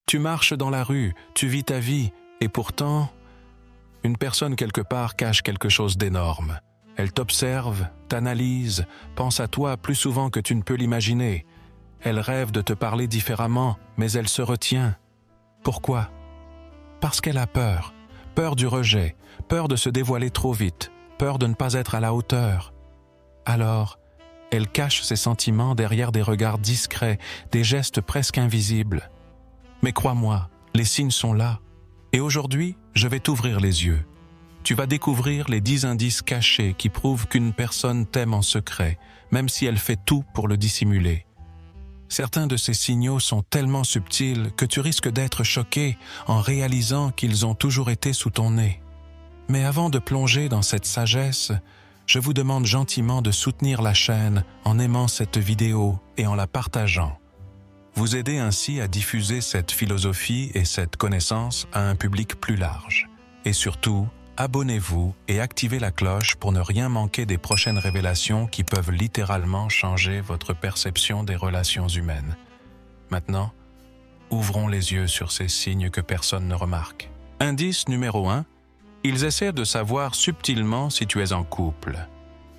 Tu marches dans la rue, tu vis ta vie, et pourtant, une personne quelque part cache quelque chose d'énorme. Elle t'observe, t'analyse, pense à toi plus souvent que tu ne peux l'imaginer. Elle rêve de te parler différemment, mais elle se retient. Pourquoi? Parce qu'elle a peur. Peur du rejet, peur de se dévoiler trop vite, peur de ne pas être à la hauteur. Alors, elle cache ses sentiments derrière des regards discrets, des gestes presque invisibles. Mais crois-moi, les signes sont là. Et aujourd'hui, je vais t'ouvrir les yeux. Tu vas découvrir les 10 indices cachés qui prouvent qu'une personne t'aime en secret, même si elle fait tout pour le dissimuler. Certains de ces signaux sont tellement subtils que tu risques d'être choqué en réalisant qu'ils ont toujours été sous ton nez. Mais avant de plonger dans cette sagesse, je vous demande gentiment de soutenir la chaîne en aimant cette vidéo et en la partageant. Vous aidez ainsi à diffuser cette philosophie et cette connaissance à un public plus large. Et surtout, abonnez-vous et activez la cloche pour ne rien manquer des prochaines révélations qui peuvent littéralement changer votre perception des relations humaines. Maintenant, ouvrons les yeux sur ces signes que personne ne remarque. Indice numéro 1. Ils essaient de savoir subtilement si tu es en couple.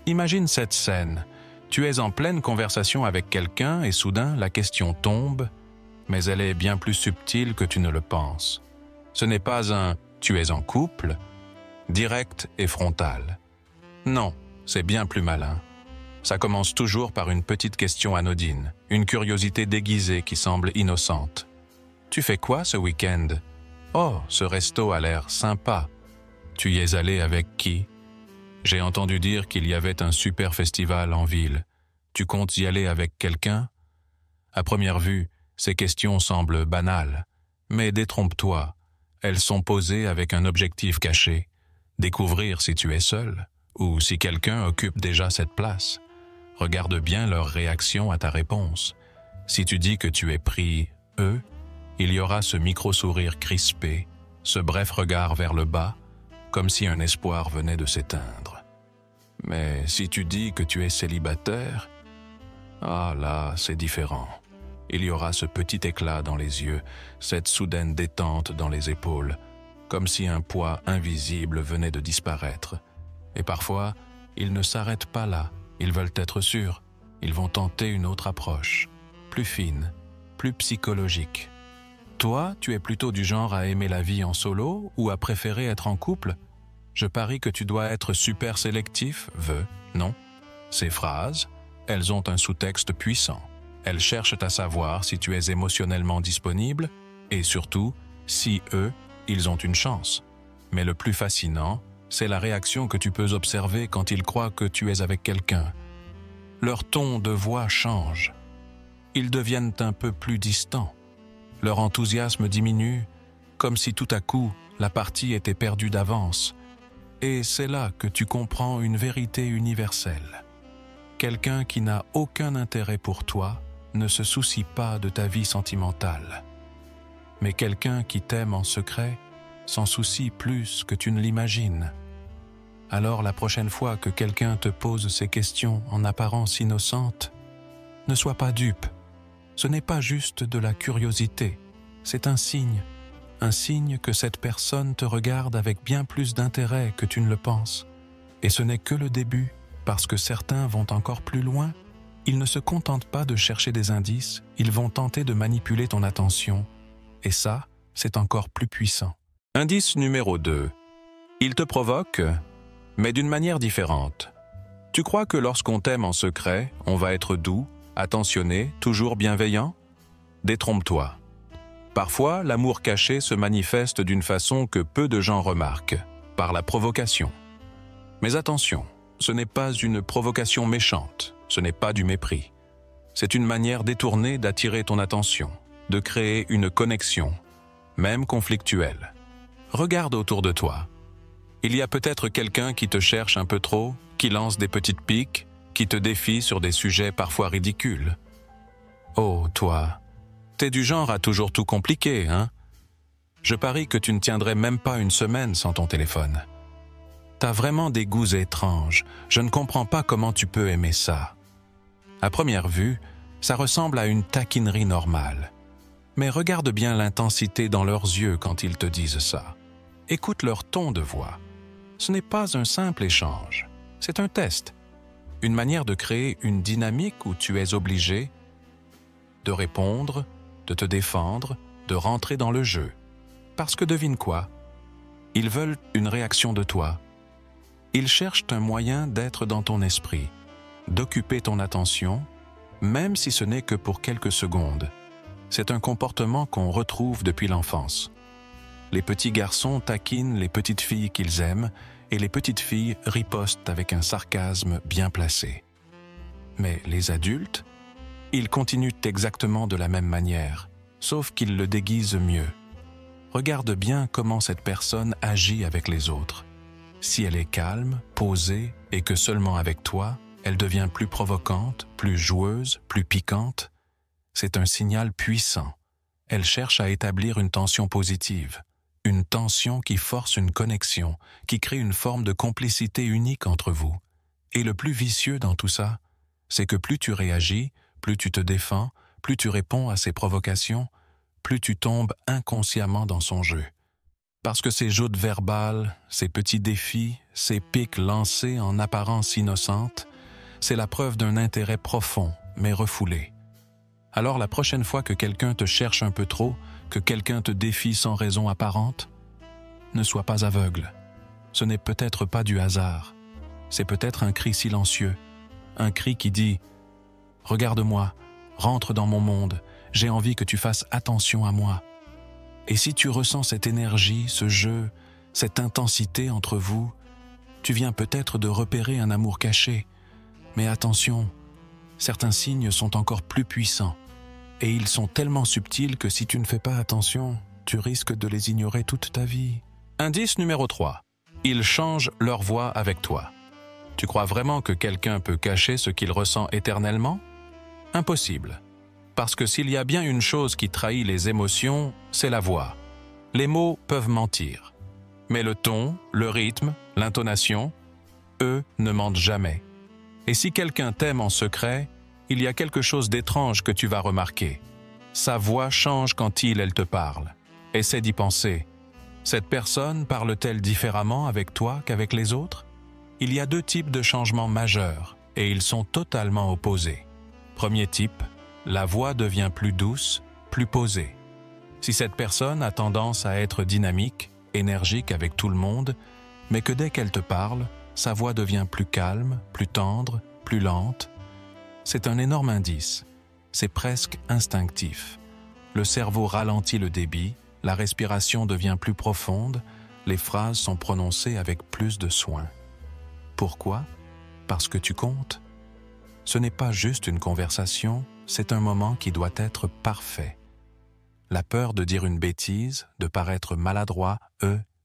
Imagine cette scène. Tu es en pleine conversation avec quelqu'un et soudain la question tombe, mais elle est bien plus subtile que tu ne le penses. Ce n'est pas un « tu es en couple » direct et frontal. Non, c'est bien plus malin. Ça commence toujours par une petite question anodine, une curiosité déguisée qui semble innocente. « Tu fais quoi ce week-end? Oh, ce resto a l'air sympa. Tu y es allé avec qui? J'ai entendu dire qu'il y avait un super festival en ville. Tu comptes y aller avec quelqu'un? » À première vue, ces questions semblent banales, mais détrompe-toi, elles sont posées avec un objectif caché. Découvrir si tu es seul, ou si quelqu'un occupe déjà cette place. Regarde bien leur réaction à ta réponse. Si tu dis que tu es pris « eux », il y aura ce micro-sourire crispé, ce bref regard vers le bas, comme si un espoir venait de s'éteindre. Mais si tu dis que tu es célibataire, ah là, c'est différent. Il y aura ce petit éclat dans les yeux, cette soudaine détente dans les épaules, comme si un poids invisible venait de disparaître. Et parfois, ils ne s'arrêtent pas là, ils veulent être sûrs, ils vont tenter une autre approche, plus fine, plus psychologique. Toi, tu es plutôt du genre à aimer la vie en solo ou à préférer être en couple? Je parie que tu dois être super sélectif, non? Ces phrases, elles ont un sous-texte puissant. Elles cherchent à savoir si tu es émotionnellement disponible et surtout, si eux, ils ont une chance. Mais le plus fascinant, c'est la réaction que tu peux observer quand ils croient que tu es avec quelqu'un. Leur ton de voix change. Ils deviennent un peu plus distants. Leur enthousiasme diminue, comme si tout à coup, la partie était perdue d'avance. Et c'est là que tu comprends une vérité universelle. Quelqu'un qui n'a aucun intérêt pour toi ne se soucie pas de ta vie sentimentale. Mais quelqu'un qui t'aime en secret s'en soucie plus que tu ne l'imagines. Alors la prochaine fois que quelqu'un te pose ces questions en apparence innocentes, ne sois pas dupe. Ce n'est pas juste de la curiosité, c'est un signe que cette personne te regarde avec bien plus d'intérêt que tu ne le penses. Et ce n'est que le début, parce que certains vont encore plus loin. Ils ne se contentent pas de chercher des indices, ils vont tenter de manipuler ton attention. Et ça, c'est encore plus puissant. Indice numéro 2. Il te provoque, mais d'une manière différente. Tu crois que lorsqu'on t'aime en secret, on va être doux, attentionné, toujours bienveillant? Détrompe-toi. Parfois, l'amour caché se manifeste d'une façon que peu de gens remarquent, par la provocation. Mais attention, ce n'est pas une provocation méchante, ce n'est pas du mépris. C'est une manière détournée d'attirer ton attention, de créer une connexion, même conflictuelle. Regarde autour de toi. Il y a peut-être quelqu'un qui te cherche un peu trop, qui lance des petites piques, qui te défie sur des sujets parfois ridicules. Oh, toi, t'es du genre à toujours tout compliquer, hein? Je parie que tu ne tiendrais même pas une semaine sans ton téléphone. T'as vraiment des goûts étranges, je ne comprends pas comment tu peux aimer ça. À première vue, ça ressemble à une taquinerie normale. Mais regarde bien l'intensité dans leurs yeux quand ils te disent ça. Écoute leur ton de voix. Ce n'est pas un simple échange, c'est un test. Une manière de créer une dynamique où tu es obligé de répondre, de te défendre, de rentrer dans le jeu. Parce que devine quoi? Ils veulent une réaction de toi. Ils cherchent un moyen d'être dans ton esprit, d'occuper ton attention, même si ce n'est que pour quelques secondes. C'est un comportement qu'on retrouve depuis l'enfance. Les petits garçons taquinent les petites filles qu'ils aiment et les petites filles ripostent avec un sarcasme bien placé. Mais les adultes, ils continuent exactement de la même manière, sauf qu'ils le déguisent mieux. Regarde bien comment cette personne agit avec les autres. Si elle est calme, posée et que seulement avec toi, elle devient plus provocante, plus joueuse, plus piquante, c'est un signal puissant. Elle cherche à établir une tension positive, une tension qui force une connexion, qui crée une forme de complicité unique entre vous. Et le plus vicieux dans tout ça, c'est que plus tu réagis, plus tu te défends, plus tu réponds à ses provocations, plus tu tombes inconsciemment dans son jeu. Parce que ces joutes verbales, ces petits défis, ces piques lancées en apparence innocente, c'est la preuve d'un intérêt profond, mais refoulé. Alors la prochaine fois que quelqu'un te cherche un peu trop, que quelqu'un te défie sans raison apparente, ne sois pas aveugle. Ce n'est peut-être pas du hasard. C'est peut-être un cri silencieux, un cri qui dit « Regarde-moi, rentre dans mon monde, j'ai envie que tu fasses attention à moi. » Et si tu ressens cette énergie, ce jeu, cette intensité entre vous, tu viens peut-être de repérer un amour caché. Mais attention, certains signes sont encore plus puissants. Et ils sont tellement subtils que si tu ne fais pas attention, tu risques de les ignorer toute ta vie. Indice numéro 3. Ils changent leur voix avec toi. Tu crois vraiment que quelqu'un peut cacher ce qu'il ressent éternellement? Impossible. Parce que s'il y a bien une chose qui trahit les émotions, c'est la voix. Les mots peuvent mentir. Mais le ton, le rythme, l'intonation, eux ne mentent jamais. Et si quelqu'un t'aime en secret, il y a quelque chose d'étrange que tu vas remarquer. Sa voix change quand elle te parle. Essaie d'y penser. Cette personne parle-t-elle différemment avec toi qu'avec les autres? Il y a 2 types de changements majeurs, et ils sont totalement opposés. Premier type, la voix devient plus douce, plus posée. Si cette personne a tendance à être dynamique, énergique avec tout le monde, mais que dès qu'elle te parle, sa voix devient plus calme, plus tendre, plus lente, c'est un énorme indice. C'est presque instinctif. Le cerveau ralentit le débit, la respiration devient plus profonde, les phrases sont prononcées avec plus de soin. Pourquoi? Parce que tu comptes. Ce n'est pas juste une conversation, c'est un moment qui doit être parfait. La peur de dire une bêtise, de paraître maladroit,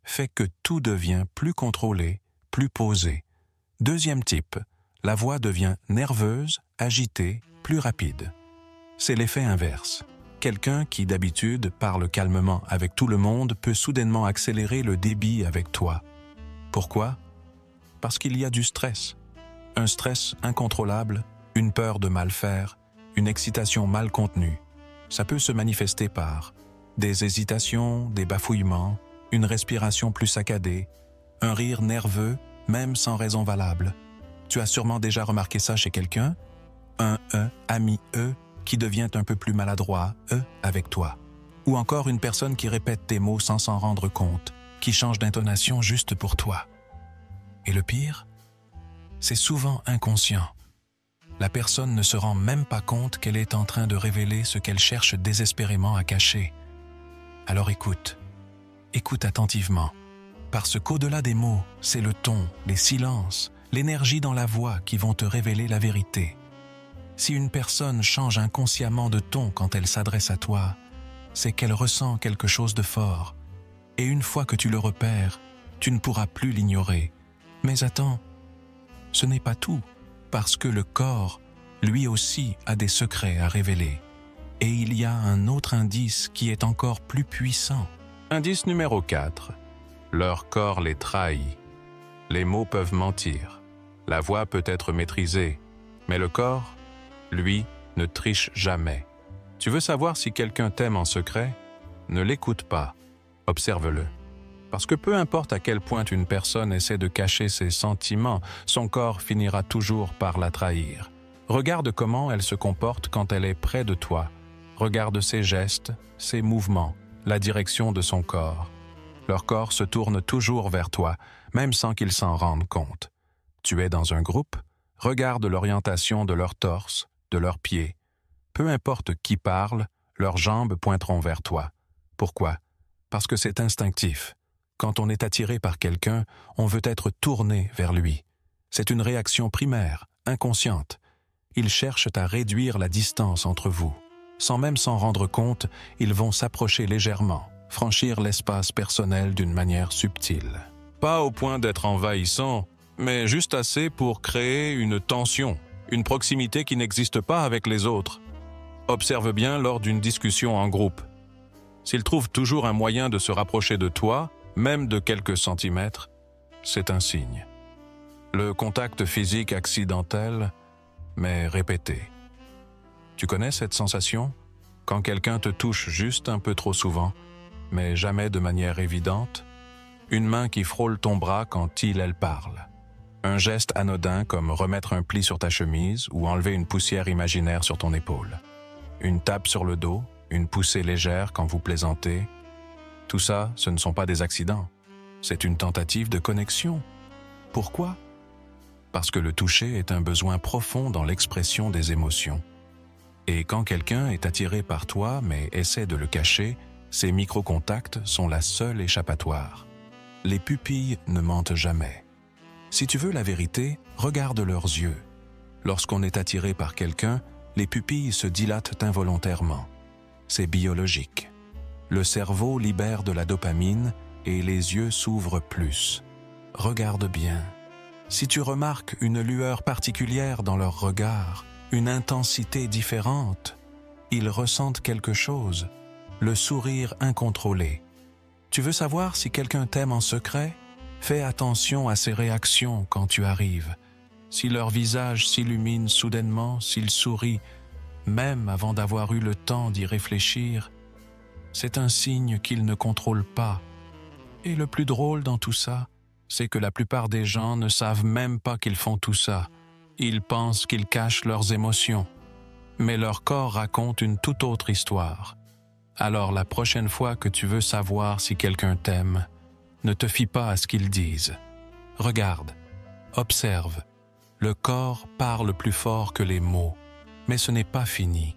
fait que tout devient plus contrôlé, plus posé. Deuxième type, la voix devient nerveuse, agitée, plus rapide. C'est l'effet inverse. Quelqu'un qui d'habitude parle calmement avec tout le monde peut soudainement accélérer le débit avec toi. Pourquoi? Parce qu'il y a du stress. Un stress incontrôlable, une peur de mal faire, une excitation mal contenue. Ça peut se manifester par des hésitations, des bafouillements, une respiration plus saccadée, un rire nerveux, même sans raison valable. Tu as sûrement déjà remarqué ça chez quelqu'un? Un ami qui devient un peu plus maladroit, avec toi. Ou encore une personne qui répète tes mots sans s'en rendre compte, qui change d'intonation juste pour toi. Et le pire? C'est souvent inconscient. La personne ne se rend même pas compte qu'elle est en train de révéler ce qu'elle cherche désespérément à cacher. Alors écoute attentivement, parce qu'au-delà des mots, c'est le ton, les silences, l'énergie dans la voix qui vont te révéler la vérité. Si une personne change inconsciemment de ton quand elle s'adresse à toi, c'est qu'elle ressent quelque chose de fort. Et une fois que tu le repères, tu ne pourras plus l'ignorer. Mais attends, ce n'est pas tout, parce que le corps, lui aussi, a des secrets à révéler. Et il y a un autre indice qui est encore plus puissant. Indice numéro 4. Leur corps les trahit. Les mots peuvent mentir. La voix peut être maîtrisée, mais le corps, lui, ne triche jamais. Tu veux savoir si quelqu'un t'aime en secret? Ne l'écoute pas, observe-le. Parce que peu importe à quel point une personne essaie de cacher ses sentiments, son corps finira toujours par la trahir. Regarde comment elle se comporte quand elle est près de toi. Regarde ses gestes, ses mouvements, la direction de son corps. Leur corps se tourne toujours vers toi, même sans qu'ils s'en rendent compte. Tu es dans un groupe, regarde l'orientation de leur torse, de leurs pieds. Peu importe qui parle, leurs jambes pointeront vers toi. Pourquoi? Parce que c'est instinctif. Quand on est attiré par quelqu'un, on veut être tourné vers lui. C'est une réaction primaire, inconsciente. Ils cherchent à réduire la distance entre vous. Sans même s'en rendre compte, ils vont s'approcher légèrement, franchir l'espace personnel d'une manière subtile. Pas au point d'être envahissant, mais juste assez pour créer une tension, une proximité qui n'existe pas avec les autres. Observe bien lors d'une discussion en groupe. S'ils trouvent toujours un moyen de se rapprocher de toi, même de quelques centimètres, c'est un signe. Le contact physique accidentel, mais répété. Tu connais cette sensation? Quand quelqu'un te touche juste un peu trop souvent, mais jamais de manière évidente? Une main qui frôle ton bras quand elle parle. Un geste anodin comme remettre un pli sur ta chemise ou enlever une poussière imaginaire sur ton épaule. Une tape sur le dos, une poussée légère quand vous plaisantez. Tout ça, ce ne sont pas des accidents. C'est une tentative de connexion. Pourquoi? Parce que le toucher est un besoin profond dans l'expression des émotions. Et quand quelqu'un est attiré par toi mais essaie de le cacher, ces micro-contacts sont la seule échappatoire. Les pupilles ne mentent jamais. Si tu veux la vérité, regarde leurs yeux. Lorsqu'on est attiré par quelqu'un, les pupilles se dilatent involontairement. C'est biologique. Le cerveau libère de la dopamine et les yeux s'ouvrent plus. Regarde bien. Si tu remarques une lueur particulière dans leur regard, une intensité différente, ils ressentent quelque chose, le sourire incontrôlé. Tu veux savoir si quelqu'un t'aime en secret? Fais attention à ses réactions quand tu arrives. Si leur visage s'illumine soudainement, s'ils sourient, même avant d'avoir eu le temps d'y réfléchir, c'est un signe qu'ils ne contrôlent pas. Et le plus drôle dans tout ça, c'est que la plupart des gens ne savent même pas qu'ils font tout ça. Ils pensent qu'ils cachent leurs émotions. Mais leur corps raconte une toute autre histoire. Alors la prochaine fois que tu veux savoir si quelqu'un t'aime, ne te fie pas à ce qu'ils disent. Regarde, observe. Le corps parle plus fort que les mots, mais ce n'est pas fini.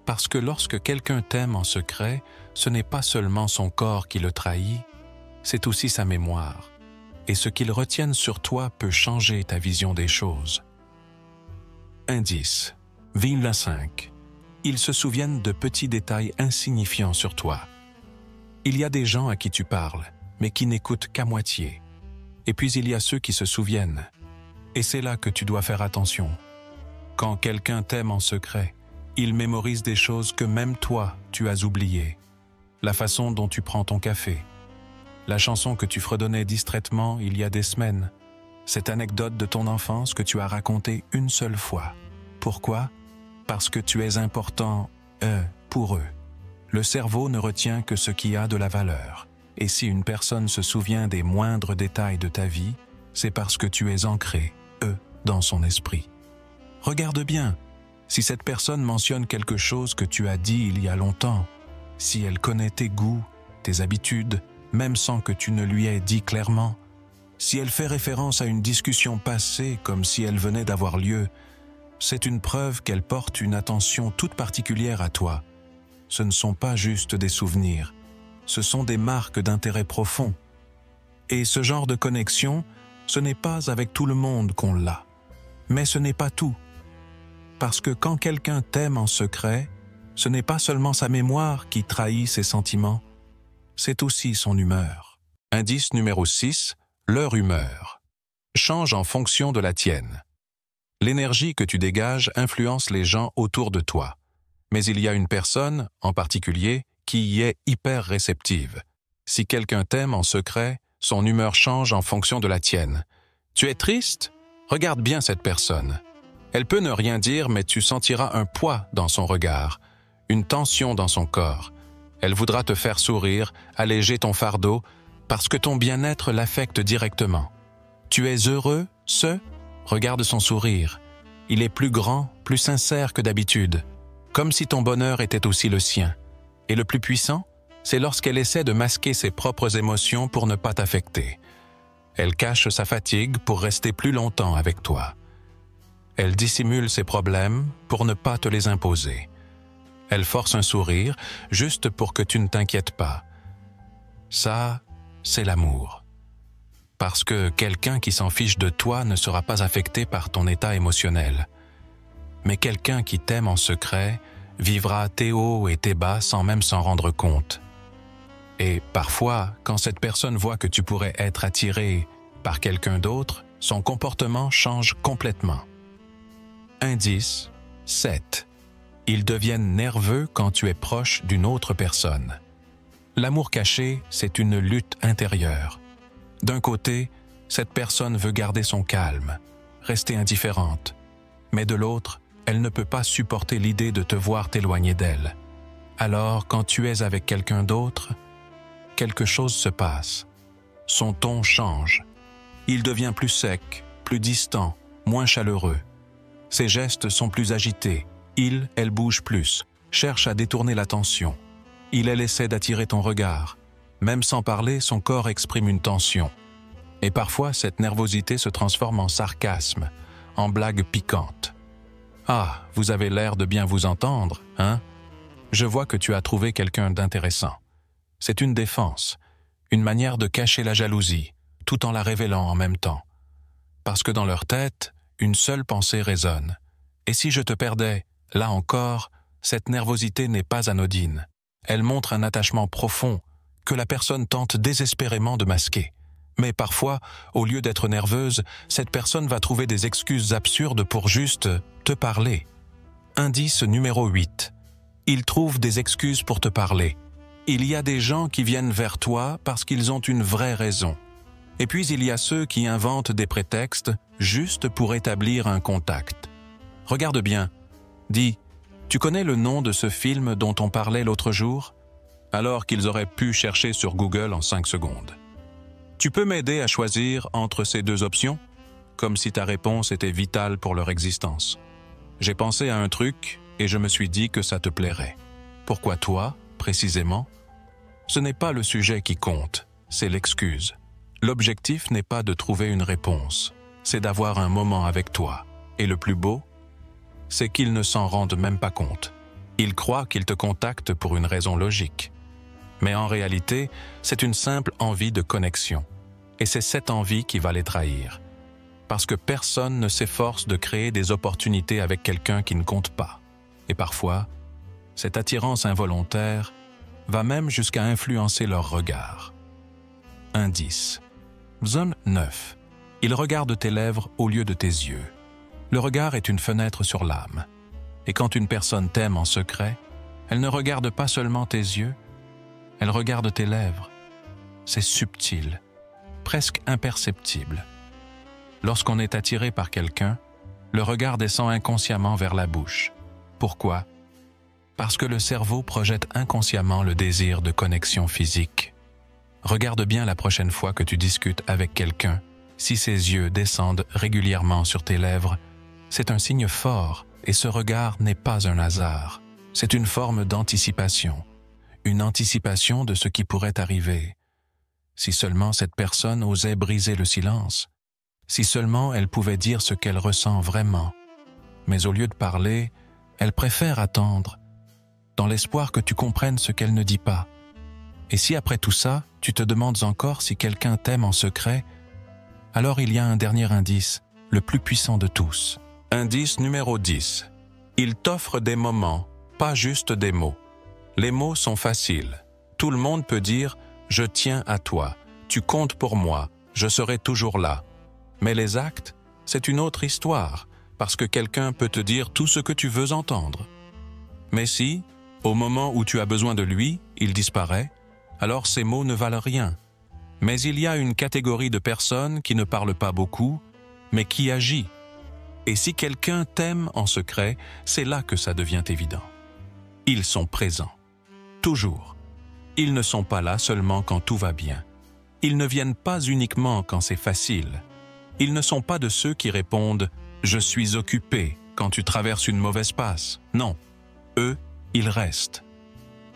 Parce que lorsque quelqu'un t'aime en secret, ce n'est pas seulement son corps qui le trahit, c'est aussi sa mémoire. Et ce qu'ils retiennent sur toi peut changer ta vision des choses. Indice. Vigne 5. Ils se souviennent de petits détails insignifiants sur toi. Il y a des gens à qui tu parles, mais qui n'écoutent qu'à moitié. Et puis il y a ceux qui se souviennent. Et c'est là que tu dois faire attention. Quand quelqu'un t'aime en secret, il mémorise des choses que même toi, tu as oubliées. La façon dont tu prends ton café. La chanson que tu fredonnais distraitement il y a des semaines. Cette anecdote de ton enfance que tu as racontée une seule fois. Pourquoi? Parce que tu es important, pour eux. Le cerveau ne retient que ce qui a de la valeur. Et si une personne se souvient des moindres détails de ta vie, c'est parce que tu es ancré, dans son esprit. Regarde bien, si cette personne mentionne quelque chose que tu as dit il y a longtemps, si elle connaît tes goûts, tes habitudes, même sans que tu ne lui aies dit clairement, si elle fait référence à une discussion passée comme si elle venait d'avoir lieu, c'est une preuve qu'elle porte une attention toute particulière à toi. Ce ne sont pas juste des souvenirs, ce sont des marques d'intérêt profond. Et ce genre de connexion, ce n'est pas avec tout le monde qu'on l'a. Mais ce n'est pas tout. Parce que quand quelqu'un t'aime en secret, ce n'est pas seulement sa mémoire qui trahit ses sentiments, c'est aussi son humeur. Indice numéro 6, leur humeur. Change en fonction de la tienne. L'énergie que tu dégages influence les gens autour de toi. Mais il y a une personne, en particulier, qui y est hyper réceptive. Si quelqu'un t'aime en secret, son humeur change en fonction de la tienne. Tu es triste? Regarde bien cette personne. Elle peut ne rien dire, mais tu sentiras un poids dans son regard, une tension dans son corps. Elle voudra te faire sourire, alléger ton fardeau, parce que ton bien-être l'affecte directement. Tu es heureux, regarde son sourire. Il est plus grand, plus sincère que d'habitude, comme si ton bonheur était aussi le sien. Et le plus puissant, c'est lorsqu'elle essaie de masquer ses propres émotions pour ne pas t'affecter. Elle cache sa fatigue pour rester plus longtemps avec toi. Elle dissimule ses problèmes pour ne pas te les imposer. Elle force un sourire juste pour que tu ne t'inquiètes pas. Ça, c'est l'amour. Parce que quelqu'un qui s'en fiche de toi ne sera pas affecté par ton état émotionnel. Mais quelqu'un qui t'aime en secret vivra tes hauts et tes bas sans même s'en rendre compte. Et parfois, quand cette personne voit que tu pourrais être attiré par quelqu'un d'autre, son comportement change complètement. Indice 7. Ils deviennent nerveux quand tu es proche d'une autre personne. L'amour caché, c'est une lutte intérieure. D'un côté, cette personne veut garder son calme, rester indifférente. Mais de l'autre, elle ne peut pas supporter l'idée de te voir t'éloigner d'elle. Alors, quand tu es avec quelqu'un d'autre, quelque chose se passe. Son ton change. Il devient plus sec, plus distant, moins chaleureux. Ses gestes sont plus agités. Elle bouge plus, cherche à détourner l'attention. Elle essaie d'attirer ton regard. Même sans parler, son corps exprime une tension. Et parfois, cette nervosité se transforme en sarcasme, en blague piquante. « Ah, vous avez l'air de bien vous entendre, hein? Je vois que tu as trouvé quelqu'un d'intéressant. » C'est une défense, une manière de cacher la jalousie, tout en la révélant en même temps. Parce que dans leur tête, une seule pensée résonne. Et si je te perdais, là encore, cette nervosité n'est pas anodine. Elle montre un attachement profond que la personne tente désespérément de masquer. Mais parfois, au lieu d'être nerveuse, cette personne va trouver des excuses absurdes pour juste te parler. Indice numéro 8. Il trouve des excuses pour te parler. Il y a des gens qui viennent vers toi parce qu'ils ont une vraie raison. Et puis il y a ceux qui inventent des prétextes juste pour établir un contact. Regarde bien. Dis, tu connais le nom de ce film dont on parlait l'autre jour? Alors qu'ils auraient pu chercher sur Google en 5 secondes. Tu peux m'aider à choisir entre ces deux options? Comme si ta réponse était vitale pour leur existence. J'ai pensé à un truc et je me suis dit que ça te plairait. Pourquoi toi, précisément? Ce n'est pas le sujet qui compte, c'est l'excuse. L'objectif n'est pas de trouver une réponse, c'est d'avoir un moment avec toi. Et le plus beau, c'est qu'ils ne s'en rendent même pas compte. Ils croient qu'ils te contactent pour une raison logique. Mais en réalité, c'est une simple envie de connexion. Et c'est cette envie qui va les trahir. Parce que personne ne s'efforce de créer des opportunités avec quelqu'un qui ne compte pas. Et parfois, cette attirance involontaire va même jusqu'à influencer leur regard. Indice. Zone 9. Il regarde tes lèvres au lieu de tes yeux. Le regard est une fenêtre sur l'âme. Et quand une personne t'aime en secret, elle ne regarde pas seulement tes yeux, elle regarde tes lèvres. C'est subtil, presque imperceptible. Lorsqu'on est attiré par quelqu'un, le regard descend inconsciemment vers la bouche. Pourquoi? Parce que le cerveau projette inconsciemment le désir de connexion physique. Regarde bien la prochaine fois que tu discutes avec quelqu'un. Si ses yeux descendent régulièrement sur tes lèvres, c'est un signe fort et ce regard n'est pas un hasard. C'est une forme d'anticipation. Une anticipation de ce qui pourrait arriver. Si seulement cette personne osait briser le silence, si seulement elle pouvait dire ce qu'elle ressent vraiment. Mais au lieu de parler, elle préfère attendre, dans l'espoir que tu comprennes ce qu'elle ne dit pas. Et si après tout ça, tu te demandes encore si quelqu'un t'aime en secret, alors il y a un dernier indice, le plus puissant de tous. Indice numéro 10. Il t'offre des moments, pas juste des mots. Les mots sont faciles. Tout le monde peut dire « je tiens à toi »,« tu comptes pour moi »,« je serai toujours là ». Mais les actes, c'est une autre histoire, parce que quelqu'un peut te dire tout ce que tu veux entendre. Mais si, au moment où tu as besoin de lui, il disparaît, alors ces mots ne valent rien. Mais il y a une catégorie de personnes qui ne parlent pas beaucoup, mais qui agit. Et si quelqu'un t'aime en secret, c'est là que ça devient évident. Ils sont présents. Toujours. Ils ne sont pas là seulement quand tout va bien. Ils ne viennent pas uniquement quand c'est facile. Ils ne sont pas de ceux qui répondent « Je suis occupé » quand tu traverses une mauvaise passe. Non, eux, ils restent.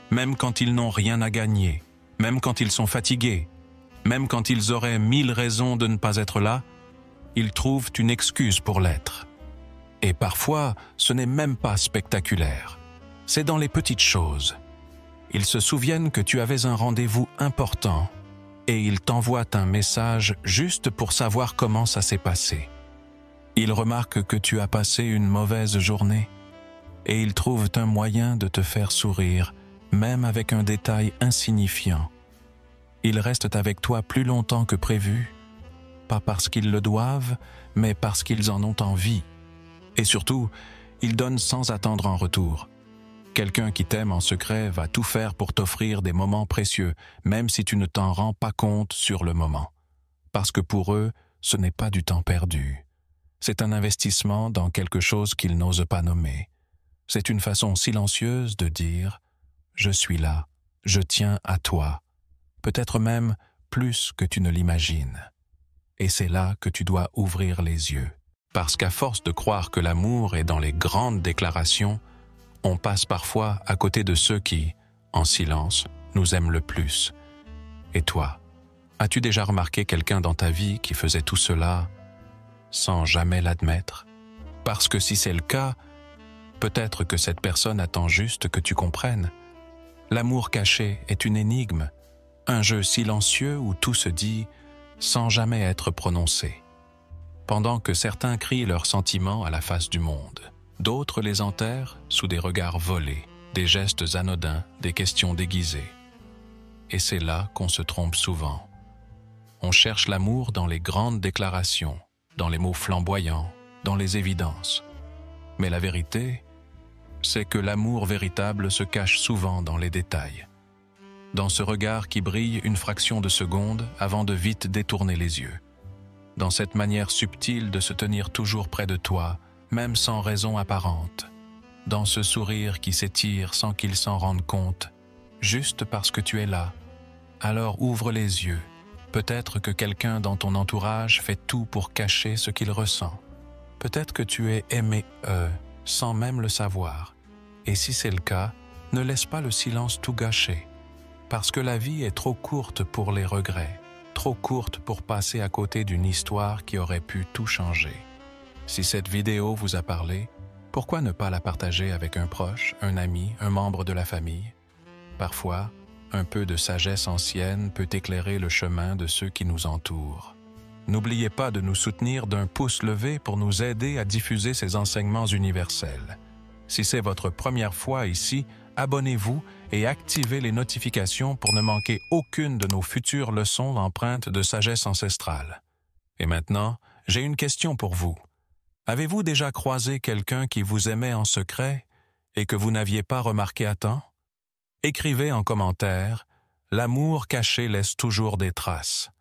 Même quand ils n'ont rien à gagner, même quand ils sont fatigués, même quand ils auraient 1000 raisons de ne pas être là, ils trouvent une excuse pour l'être. Et parfois, ce n'est même pas spectaculaire. C'est dans les petites choses. Ils se souviennent que tu avais un rendez-vous important et ils t'envoient un message juste pour savoir comment ça s'est passé. Ils remarquent que tu as passé une mauvaise journée et ils trouvent un moyen de te faire sourire, même avec un détail insignifiant. Ils restent avec toi plus longtemps que prévu, pas parce qu'ils le doivent, mais parce qu'ils en ont envie. Et surtout, ils donnent sans attendre en retour. Quelqu'un qui t'aime en secret va tout faire pour t'offrir des moments précieux, même si tu ne t'en rends pas compte sur le moment. Parce que pour eux, ce n'est pas du temps perdu. C'est un investissement dans quelque chose qu'ils n'osent pas nommer. C'est une façon silencieuse de dire « Je suis là, je tiens à toi », peut-être même plus que tu ne l'imagines. Et c'est là que tu dois ouvrir les yeux. Parce qu'à force de croire que l'amour est dans les grandes déclarations, on passe parfois à côté de ceux qui, en silence, nous aiment le plus. Et toi, as-tu déjà remarqué quelqu'un dans ta vie qui faisait tout cela sans jamais l'admettre? Parce que si c'est le cas, peut-être que cette personne attend juste que tu comprennes. L'amour caché est une énigme, un jeu silencieux où tout se dit sans jamais être prononcé. Pendant que certains crient leurs sentiments à la face du monde, d'autres les enterrent sous des regards volés, des gestes anodins, des questions déguisées. Et c'est là qu'on se trompe souvent. On cherche l'amour dans les grandes déclarations, dans les mots flamboyants, dans les évidences. Mais la vérité, c'est que l'amour véritable se cache souvent dans les détails. Dans ce regard qui brille une fraction de seconde avant de vite détourner les yeux. Dans cette manière subtile de se tenir toujours près de toi, même sans raison apparente, dans ce sourire qui s'étire sans qu'ils s'en rendent compte, juste parce que tu es là. Alors ouvre les yeux, peut-être que quelqu'un dans ton entourage fait tout pour cacher ce qu'il ressent. Peut-être que tu es aimé sans même le savoir. Et si c'est le cas, ne laisse pas le silence tout gâcher, parce que la vie est trop courte pour les regrets, trop courte pour passer à côté d'une histoire qui aurait pu tout changer. Si cette vidéo vous a parlé, pourquoi ne pas la partager avec un proche, un ami, un membre de la famille? Parfois, un peu de sagesse ancienne peut éclairer le chemin de ceux qui nous entourent. N'oubliez pas de nous soutenir d'un pouce levé pour nous aider à diffuser ces enseignements universels. Si c'est votre première fois ici, abonnez-vous et activez les notifications pour ne manquer aucune de nos futures leçons empreintes de sagesse ancestrale. Et maintenant, j'ai une question pour vous. Avez-vous déjà croisé quelqu'un qui vous aimait en secret et que vous n'aviez pas remarqué à temps? Écrivez en commentaire « L'amour caché laisse toujours des traces ».